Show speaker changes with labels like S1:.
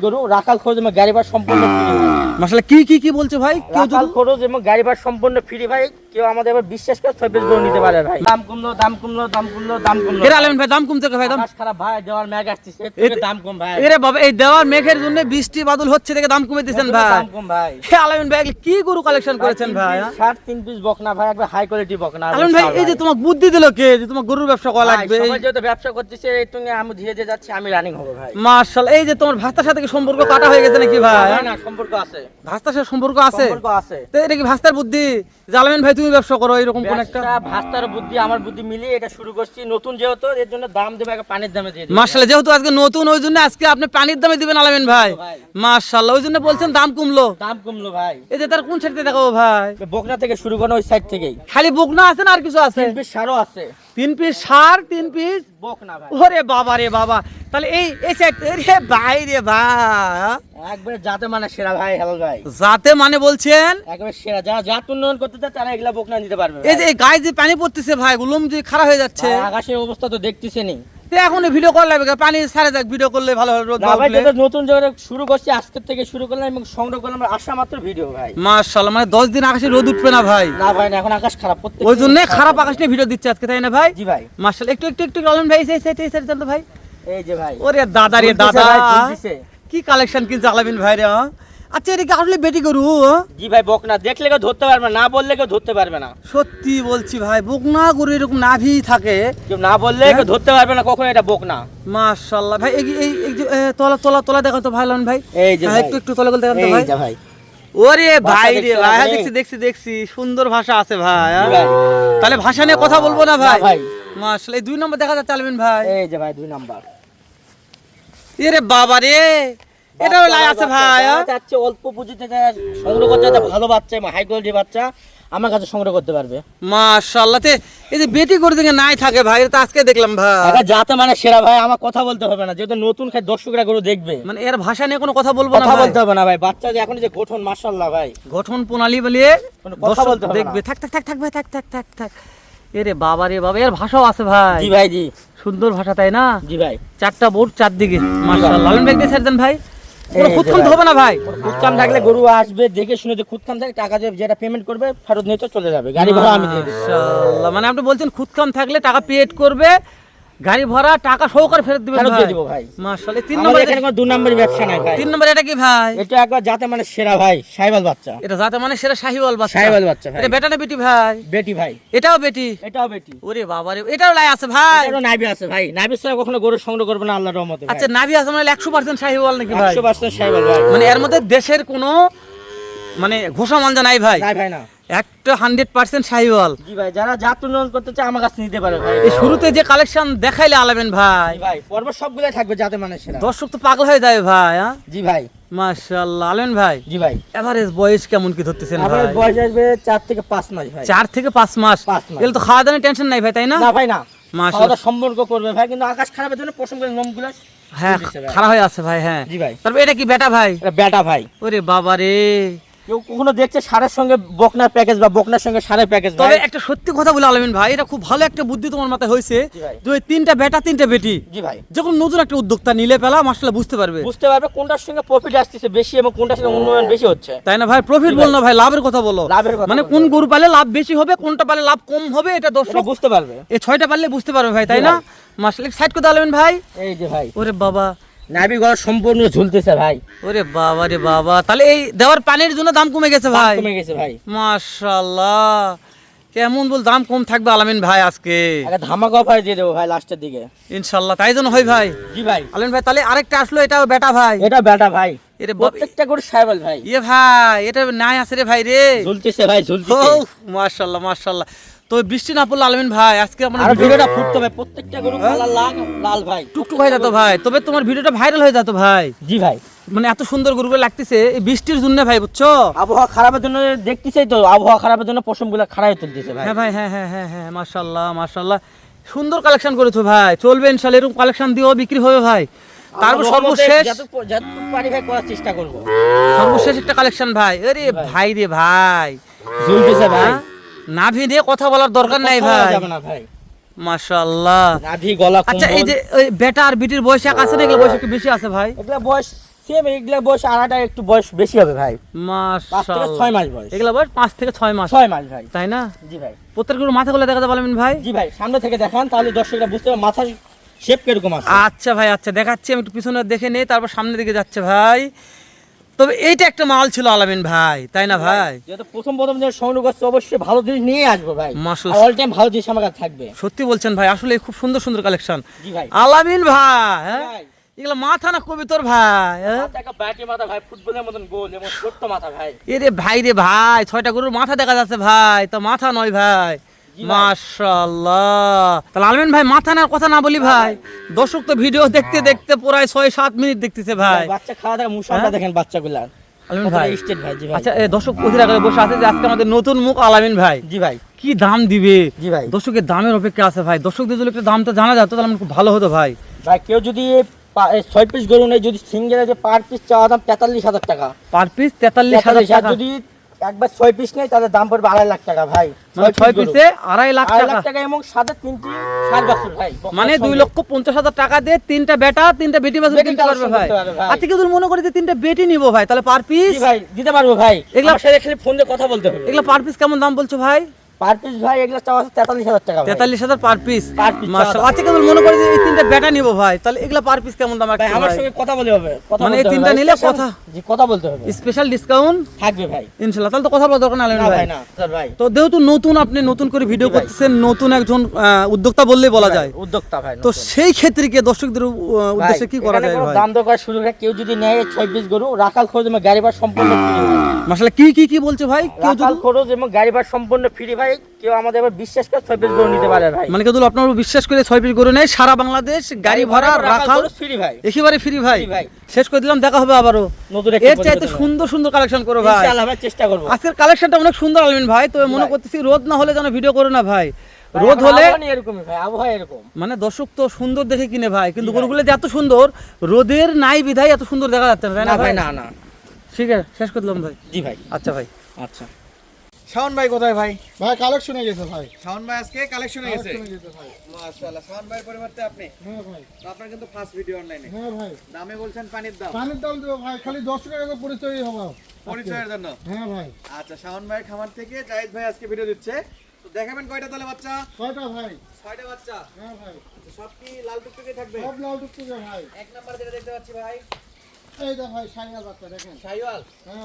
S1: গরু রাখাল খরচ এবং গাড়ি ভাড়া সম্পূর্ণ ফ্রি।
S2: মাশাআল্লাহ কি বলছে ভাই?
S1: রাখাল খরচ এবং গাড়ি ভাড়া সম্পূর্ণ ফ্রি ভাই। কেউ আমাদের এবার বিশ্বাস করে 26 গরু নিতে পারে ভাই। দাম কমলো।
S2: এর আলমিন ভাই দাম কমছে ভাই, দাম
S1: খারাপ ভাই, দেওয়ার মেঘ আসছে দাম কম ভাই।
S2: এরে বাবা, এই দেওয়ার মেঘের জন্য বৃষ্টি বাদল হচ্ছে দেখে দাম কমে দিয়েছেন ভাই।
S1: দাম কম ভাই।
S2: হে আলমিন ভাই, কি গরু কালেকশন করেছেন ভাই?
S1: 3 পিস বকনা ভাই, একবার হাই কোয়ালিটি বকনা।
S2: আলমিন ভাই, এই যে তোমাকে বুদ্ধি দিল কে যে তোমার গরুর ব্যবসা করা লাগবে?
S1: সবাই যেহেতু ব্যবসা করতেছে, এই তুমি আমি ধীরে ধীরে যাচ্ছি, আমি রানিং হবো ভাই।
S2: মাশাআল্লাহ, এই যে তোমার ভাস্তার সাথে কি সম্পর্ক কাটা হয়ে গেছে নাকি ভাই?
S1: না, সম্পর্ক আছে।
S2: ভাস্তার সাথে সম্পর্ক আছে?
S1: সম্পর্ক আছে।
S2: তো এটা কি ভাস্তার বুদ্ধি যে আলমিন ভাই তুমি ব্যবসা করো এরকম কোন একটা?
S1: ভাস্তার বুদ্ধি আমার বুদ্ধি মিলিয়ে এটা শুরু করছি। নতুন যেহেতু এর জন্য দাম দেবে, একটা পানির দামে দিয়ে দিই।
S2: মাশাআল্লাহ, যেহেতু আজকে নতুন ওই জন্য আজকে আপনি পানির দামে দিবেন আলমিন ভাই। মাশাআল্লাহ, ওই জন্য বলছেন দাম কমলো।
S1: দাম কমলো ভাই।
S2: এই যে তার কোন সাইড থেকে দেখাবো ভাই?
S1: বকনা থেকে শুরু করো, ওই সাইড থেকেই।
S2: খালি বকনা আছে না আর কিছু আছে?
S1: 3 পিস সারও আছে।
S2: 3 পিস সার, 3 পিস
S1: বকনা ভাই।
S2: ওরে বাবা রে বাবা, তাহলে এই সাইড রে ভাই রে ভাই,
S1: একবারে জাতে মানে সেরা ভাই। হেলাল ভাই,
S2: যাতে মানে বলছেন
S1: একবারে সেরা। যারা জাত উন্নয়ন করতে চায় তারা এগুলা বকনা নিতে পারবে।
S2: এই যে এই গায়ে যে পানি পড়তেছে ভাই, গুলুম যে খারাপ হয়ে যাচ্ছে।
S1: আকাশের অবস্থা তো দেখতেছেনই।
S2: এখন ভিডিও কল লাগবে, পানি ছাড়ে যাক, ভিডিও করলে ভালো হবে। রোদ
S1: না ভাই,
S2: উঠলে।
S1: যেটা নতুন জায়গা শুরু করছি, আজকে থেকে শুরু করলাম এবং সংগ্রহ করলাম আসা মাত্র ভিডিও ভাই।
S2: মাশাআল্লাহ, মানে 10 দিন আকাশে রোদ উঠবে না ভাই?
S1: না ভাই, না, এখন আকাশ খারাপ। প্রত্যেক
S2: ওই জন্য খারাপ আকাশ নিয়ে ভিডিও দিচ্ছে আজকে, তাই না ভাই?
S1: জি ভাই।
S2: মাশাআল্লাহ, একটু আলম ভাই এই সাইড চল তো ভাই।
S1: এই যে ভাই,
S2: ওরে দাদা রে
S1: ঝুলতেছে
S2: দাদা,
S1: ভাই, ঝুলতেছে।
S2: কি কালেকশন কিনছে আলামিন ভাই রে। আচ্ছা, এটা কি আসলে বেটি গরু?
S1: জি ভাই, বকনা দেখলে কেউ ধরতে পারবে না, বললে কেউ ধরতে পারবে না।
S2: সত্যি বলছি ভাই, বকনা গরু এরকম নাভি থাকে,
S1: কেউ না বললে কেউ ধরতে পারবে না কখনো এটা বকনা।
S2: মাশাআল্লাহ ভাই। এই যে তলা দেখো তো ভাই লালন ভাই।
S1: এই যে ভাই,
S2: একটু তলা গল দেখো তো ভাই।
S1: এই যে ভাই,
S2: ওরে ভাই রে
S1: দেখছো
S2: ভাই,
S1: ভাই?
S2: দেখছি সুন্দর ভাষা আছে ভাই।
S1: জি ভাই।
S2: তাহলে ভাষা নিয়ে কথা বলবো না ভাই?
S1: না ভাই।
S2: মাশাআল্লাহ, এই 2 নম্বর দেখা যাচ্ছে আলামিন ভাই।
S1: এই যে ভাই 2 নাম্বার।
S2: এরে বাবা রে, এটাও লাই আছে ভাই।
S1: যাচ্ছে অল্প পুঁজিতে যারা সংগ্রহ করতে চায়, ভালো বাচ্চা, হাই কোয়ালিটি বাচ্চা আমার কাছে সংগ্রহ করতে পারবে।
S2: মাশাআল্লাহ, এই যে বেটি গরু দিকে নাই থাকে ভাই, এটা তো আজকে দেখলাম ভাই।
S1: এটা যাতে মানে সেরা ভাই, আমার কথা বলতে হবে না, যেহেতু নতুন খাই দর্শকরা গরু দেখবে।
S2: মানে এর ভাষা নিয়ে কোনো কথা বলবো না
S1: কথা
S2: ভাই?
S1: বলতে হবে না ভাই, বাচ্চা যে এখন যে গঠন মাশাআল্লাহ ভাই,
S2: গঠন প্রণালী বলে
S1: কোনো কথা
S2: দর্শক
S1: বলতে হবে
S2: দেখবে।
S1: না।
S2: থাক ভাই, থাক। এরে বাবা রে বাবা, এর ভাষাও আছে ভাই।
S1: জি ভাই, জি
S2: সুন্দর ভাষা, তাই না?
S1: জি ভাই।
S2: 4টা বোর্ড 4 দিকে, মাশাআল্লাহ। লালন ভাই দিয়ে ছেড়ে দেন ভাই, কোনো
S1: এই যে
S2: খুঁতখুঁত
S1: ভাই।
S2: হবে না ভাই?
S1: খুদকাম থাকলে গরু আসবে, দেখে শুনে যে খুদকাম থাকে, টাকা দিয়ে যেটা পেমেন্ট করবে ফেরত নিয়ে তো চলে যাবে। গাড়ি ভাড়া আমি দিয়ে দিই।
S2: মাশাআল্লাহ, মানে আপনি বলছেন খুঁতকাম থাকলে টাকা পেড করবে, গাড়ি ভাড়া টাকা সহকারে ফেরত দিবেন
S1: ফেরত
S2: ভাই?
S1: দিয়ে দিব ভাই।
S2: মাশাআল্লাহ। 3
S1: আমাদের
S2: নম্বর,
S1: এখানে কোনো 2 নম্বরের ব্যবসা নাই ভাই।
S2: 3 নম্বর এটা কি ভাই?
S1: এটা একবার যাতে মানে সেরা ভাই, সাইবাল বাচ্চা।
S2: এটা যাতে মানে সেরা শাহিওয়াল বাচ্চা।
S1: শাহিওয়াল বাচ্চা ভাই।
S2: এটা বেটা না বেটি ভাই?
S1: বেটি ভাই।
S2: এটাও বেটি?
S1: এটাও বেটি।
S2: ওরে বাবা রে, এটাও লাই আছে ভাই?
S1: এটারও নাভি আছে ভাই। নাভি ছাড়া কখনো গরু সংগ্রহ করবে না আল্লাহর রহমতে ভাই।
S2: আচ্ছা, নাভি আছে মানে 100% শাহিওয়াল নাকি ভাই?
S1: 100% সাইবাল ভাই।
S2: মানে এর মধ্যে দেশের কোনো মানে ঘোষা মানজা নাই ভাই?
S1: নাই ভাই, না।
S2: একটা 100% শাহিওয়াল।
S1: জি ভাই, যারা জাত উন্নয়ন করতে চায় আমার কাছে নিতে পারে ভাই।
S2: এই শুরুতে যে কালেকশন দেখাইলে আলাবেন ভাই,
S1: জি ভাই, পর্ব সবগুলাই থাকবে যাতে মানে সেরা।
S2: দর্শক তো পাগল হয়ে যায় ভাই।
S1: জি ভাই।
S2: মাশাআল্লাহ আলামিন ভাই,
S1: জি ভাই।
S2: এভারেজ বয়স কেমন কি ধরতেছেন ভাই?
S1: আমার বয়স আসবে 4 থেকে 5 মাস ভাই।
S2: 4 থেকে 5 মাস।
S1: 5 মাস।
S2: এগুলো তো খাওয়া দাওয়ার টেনশন নাই ভাই, তাই না?
S1: না ভাই, না।
S2: মাশাআল্লাহ।
S1: খাওয়া দাওয়া সম্পর্ক করবে ভাই, কিন্তু আকাশ খারাপের জন্য পশমগুলো লোমগুলো
S2: হ্যাঁ,
S1: ঝুলতেছে ভাই।
S2: খারাপ হয়ে আছে ভাই। হ্যাঁ
S1: জি ভাই।
S2: তারপর এটা কি বেটা ভাই?
S1: এটা বেটা ভাই।
S2: ওরে বাবা রে,
S1: কেউ কখনো দেখছে সারের সঙ্গে বকনার প্যাকেজ বা বকনার সঙ্গে সারের প্যাকেজ
S2: তবে
S1: ভাই?
S2: একটা সত্যি কথা বলে আলামিন ভাই, এটা খুব ভালো একটা বুদ্ধি তোমার মাথায় হয়েছে।
S1: জি ভাই।
S2: যে 3টা বেটা 3টা বেটি,
S1: জি ভাই।
S2: যখন নতুন একটা উদ্যোক্তা নিলে পেলা মাশাআল্লাহ বুঝতে পারবে।
S1: বুঝতে পারবে কোনটার সঙ্গে প্রফিট আসছে বেশি এবং কোনটার সঙ্গে উন্নয়ন বেশি হচ্ছে।
S2: তাই না ভাই? প্রফিট
S1: জি
S2: বল
S1: ভাই।
S2: না ভাই, লাভের কথা বলো।
S1: লাভের কথা
S2: মানে
S1: বলতে
S2: কোন
S1: হবে।
S2: গরু পালে লাভ বেশি হবে, কোনটা পালে লাভ কম হবে, এটা
S1: এটা
S2: দর্শক
S1: বুঝতে পারবে।
S2: এই 6টা পারলে বুঝতে পারবে ভাই, তাই
S1: জি
S2: না?
S1: ভাই।
S2: মাশাআল্লাহ, সাইড করে আলামিন ভাই।
S1: এই যে ভাই,
S2: ওরে বাবা,
S1: নাভি গড় সম্পূর্ণ ঝুলতেছে ভাই।
S2: ওরে বাবা রে বাবা, তাহলে এই দেওয়ার পানির জন্য দাম কমে গেছে
S1: দাম
S2: ভাই?
S1: কমে গেছে ভাই।
S2: মাশাআল্লাহ, কেমন বল দাম কম থাকবে আলামিন ভাই আজকে?
S1: একটা ধামাকা অফার দিয়ে দেবো ভাই লাস্টের দিকে।
S2: ইনশাআল্লাহ তাই জন্য হয় ভাই।
S1: জি ভাই।
S2: আলামিন ভাই, তাহলে আরেকটা আসলো, এটাও বেটা ভাই?
S1: এটা বেটা ভাই।
S2: এরে
S1: প্রত্যেকটা গরু সাইবাল ভাই।
S2: ইয়ে ভাই, এটা নাই আছে রে ভাই রে।
S1: ঝুলতেছে ভাই, ঝুলতেছে।
S2: মাশাআল্লাহ মাশাআল্লাহ। তো বৃষ্টি না পড়লে আলামিন ভাই আজকে
S1: আর
S2: আপনার
S1: ভিডিওটা ফুটতে হবে, প্রত্যেকটা গরু কালার লাল লাল ভাই।
S2: টুকটুক হয়ে যেত ভাই, তবে তোমার ভিডিওটা ভাইরাল হয়ে যেত ভাই।
S1: জি ভাই।
S2: মানে এত সুন্দর গরুগুলো লাগতেছে এই বৃষ্টির জন্য ভাই, বুঝছো?
S1: আবহাওয়া খারাপের জন্য দেখতেছেই তো, আবহাওয়া খারাপের জন্য পশমগুলো খারাপ তুলতেছে ভাই।
S2: হ্যাঁ ভাই, হ্যাঁ মাশাআল্লাহ মাশাআল্লাহ, সুন্দর কালেকশন করেছো ভাই। চলবে ইনশাআল্লাহ, এরকম কালেকশন দিও, বিক্রি হবে ভাই। তারপর সর্বশেষ
S1: যতটুকু পারি ভাই করার চেষ্টা করব।
S2: সর্বশেষ একটা কালেকশন ভাই। আরে ভাই রে ভাই,
S1: ঝুলতেছে ভাই।
S2: নাভি নিয়ে কথা বলার দরকার নাই
S1: কথা বলা
S2: ভাই।
S1: যাবে না ভাই।
S2: মাশাআল্লাহ।
S1: নাভি গলা
S2: আচ্ছা এই
S1: কম্বল।
S2: যে ওই বেটা আর বিটির বয়স এক আছে না, এগুলো বয়স একটু বেশি আছে ভাই?
S1: এগুলা বয়স সেম, এগুলা বয়স আনাটা একটু বয়স বেশি হবে ভাই, 5 থেকে 6
S2: মাশাআল্লাহ।
S1: মাস বয়স।
S2: এগুলো বয়স 5 থেকে 6 মাস,
S1: 6 মাস ভাই।
S2: তাই না?
S1: জি ভাই।
S2: প্রত্যেকগুলো মাথাগুলো দেখাতে পারবেন ভাই?
S1: জি ভাই, সামনে থেকে দেখান তাহলে দর্শকরা বুঝতে পারবে মাথার শেপ কিরকম আছে।
S2: আচ্ছা ভাই, আচ্ছা দেখাচ্ছি, আমি একটু পিছনে দেখে নেই, তারপর সামনের দিকে যাচ্ছে ভাই। তবে এইটা একটা মাল ছিল আলামিন ভাই, তাই না ভাই?
S1: যেহেতু প্রথম যে সংগ্রহ করছে অবশ্যই ভালো জিনিস নিয়ে আসবো ভাই,
S2: মাশাআল্লাহ।
S1: অল টাইম ভালো জিনিস আমার কাছে থাকবে।
S2: সত্যি বলছেন ভাই, আসলে খুব সুন্দর সুন্দর কালেকশন
S1: জি ভাই।
S2: আলামিন ভাই। হ্যাঁ,
S1: ভাই,
S2: এগুলো মাথা না কবিতর ভাই? হ্যাঁ?
S1: মাথা একটা ব্যাটি মাথা ভাই, ফুটবলের মতন গোল এবং ছোট্ট মাথা ভাই।
S2: এরে ভাই রে ভাই, 6টা গরুর মাথা দেখা যাচ্ছে ভাই, তো মাথা নয় ভাই।
S1: জি ভাই।
S2: মাশাআল্লাহ। তাহলে আলমিন ভাই মাথা না কথা না বলি ভাই, দর্শক তো ভিডিও দেখতে দেখতে প্রায় 6-7 মিনিট দেখতেছে ভাই।
S1: বাচ্চা খাওয়া দাওয়া মুসাফা দেখেন বাচ্চাগুলা।
S2: আলামিন ভাই,
S1: স্টেট ভাই। জি ভাই।
S2: আচ্ছা দর্শক অধীর আগে বসে আছে যে আজকে আমাদের নতুন মুখ আলামিন ভাই
S1: জি ভাই।
S2: কি দাম দিবে।
S1: জি ভাই।
S2: দর্শকের দামের অপেক্ষা আছে ভাই, দর্শকদের যদি একটু দামটা জানা যেত তাহলে আমার খুব ভালো হতো ভাই।
S1: ভাই কেউ যদি 6 পিস গরু নেয়, যদি সিঙ্গেলে যে পার পিস চাওয়া দাম 43,000 টাকা।
S2: পার পিস 43,000 টাকা,
S1: যদি একবার 6 পিস নেয় তাহলে দাম পড়বে 2.5 লাখ টাকা ভাই।
S2: মানে 6 পিসে 2.5 লাখ
S1: 2.5
S2: টাকা,
S1: লাখ টাকা এবং সাথে 3টি ষাট বাছুর ভাই।
S2: মানে 2,50,000 টাকা দিয়ে 3টা বেটা 3টা বেটি বাছুর
S1: বেটি
S2: কিনতে পারবে
S1: কালেকশন
S2: ভাই।
S1: করতে পারবে ভাই।
S2: আজকে যদি মনে করি যে 3টা বেটি নিব ভাই, তাহলে পার পিস
S1: জি ভাই দিতে পারবো ভাই।
S2: এগুলা-
S1: আমার সাথে খালি ফোন দিয়ে কথা বলতে হবে।
S2: এগুলা পার পিস কেমন দাম বলছো ভাই?
S1: পার পিস ভাই এগুলা চাওয়া আছে 43,000 টাকা ভাই।
S2: 43,000 পার পিস।
S1: Per piece
S2: মাশাআল্লাহ। আজকে যদি মনে করি যে এই 3টা বেটা নিব ভাই, তাহলে এগুলা পার পিস কেমন দাম
S1: ভাই
S2: রাখছো
S1: আমার
S2: ভাই?
S1: সঙ্গে কথা বলতে হবে। কথা
S2: মানে এই
S1: বলতে হবে
S2: 3টা
S1: ভাই।
S2: নিলে
S1: স্পেশাল-
S2: কথা
S1: জি কথা বলতে হবে।
S2: স্পেশাল ডিসকাউন্ট
S1: থাকবে ভাই।
S2: ইনশাআল্লাহ। তাহলে তো কথা বলা দরকার না আলামিন
S1: না
S2: ভাই।
S1: ভাই না স্যার ভাই।
S2: তো যেহেতু নতুন, আপনি নতুন করে ভিডিও
S1: জি ভাই।
S2: করতেছেন, নতুন একজন উদ্যোক্তা বললেই বলা যায়,
S1: উদ্যোক্তা ভাই।
S2: তো
S1: নতুন।
S2: সেই ক্ষেত্রে কি দর্শকদের উদ্দেশ্যে কি করা
S1: এখানে
S2: যায়
S1: কোনো
S2: ভাই?
S1: দাম দর করার সুযোগ নেই। কেউ যদি নেয় 6 পিস গরু, রাখাল খরচ এবং গাড়ি ভাড়া সম্পূর্ণ ফ্রি।
S2: মাশাআল্লাহ। কি বলছে ভাই? কেউ
S1: রাখাল
S2: যদি
S1: খরচ এবং গাড়ি ভাড়া সম্পূর্ণ ফ্রি ভাই। কেউ আমাদের এবার বিশ্বাস করে 6 পিস গরু নিতে পারে ভাই।
S2: মানে কেউ আপনার বিশ্বাস করে 6 পিস গরু নেয়, সারা বাংলাদেশ গাড়ি ভাড়া রাখাল
S1: ফ্রি ভাই।
S2: একেবারে ফ্রি ভাই।
S1: ফ্রি ভাই।
S2: শেষ করে দিলাম, দেখা হবে আবারও
S1: নতুন একটা
S2: এর চাইতে
S1: প্রতিবেদনে।
S2: সুন্দর সুন্দর কালেকশন করো ভাই।
S1: ইনশাআল্লাহ ভাই চেষ্টা করব।
S2: আজকের কালেকশনটা অনেক সুন্দর আলমিন ভাই, তো মনে
S1: ভাই।
S2: করতেছি রোদ না হলে যেন ভিডিও করো না ভাই।
S1: ভাই,
S2: রোদ
S1: এখন
S2: হলে
S1: আবহাওয়া এরকমই ভাই, আবহাওয়া এরকম।
S2: মানে দর্শক তো সুন্দর দেখে কিনে ভাই, কিন্তু
S1: জি ভাই।
S2: গরুগুলো যে এত সুন্দর, রোদের নাই বিধায় এত সুন্দর দেখা যাচ্ছে না, তাই
S1: না
S2: না
S1: ভাই
S2: ভাই?
S1: না না।
S2: ঠিক আছে, শেষ করে দিলাম ভাই।
S1: জি ভাই।
S2: আচ্ছা ভাই।
S1: আচ্ছা।
S3: শাওন ভাই কোথায় ভাই?
S4: ভাই কালেকশনে গেছে ভাই।
S3: শাওন ভাই আজকে কালেকশনে গেছে।
S4: কালেকশনে গেছে ভাই।
S3: মাশাআল্লাহ। শাওন ভাইয়ের পরিবর্তে আপনি?
S4: হ্যাঁ ভাই।
S3: তো আপনার কিন্তু ফার্স্ট ভিডিও অনলাইনে।
S4: হ্যাঁ ভাই।
S3: দামে বলছেন পানির দাম।
S4: পানির দাম দেবো ভাই, খালি 10 টাকা করে পরিচয় হবে।
S3: পরিচয়ের জন্য।
S4: হ্যাঁ ভাই।
S3: আচ্ছা, শাওন ভাইয়ের খামার থেকে জাহিদ ভাই আজকে ভিডিও দিচ্ছে। তো দেখাবেন কয়টা তাহলে বাচ্চা?
S4: কয়টা ভাই?
S3: 6টা বাচ্চা।
S4: হ্যাঁ ভাই।
S3: সব কি লাল টুকটুকে থাকবে?
S4: সব লাল টুকটুকে ভাই।
S3: এক নাম্বার যেটা দেখতে পাচ্ছি ভাই,
S4: এইটা ভাই সাইয়া বাচ্চা দেখেন।
S3: শাহিওয়াল।
S4: হ্যাঁ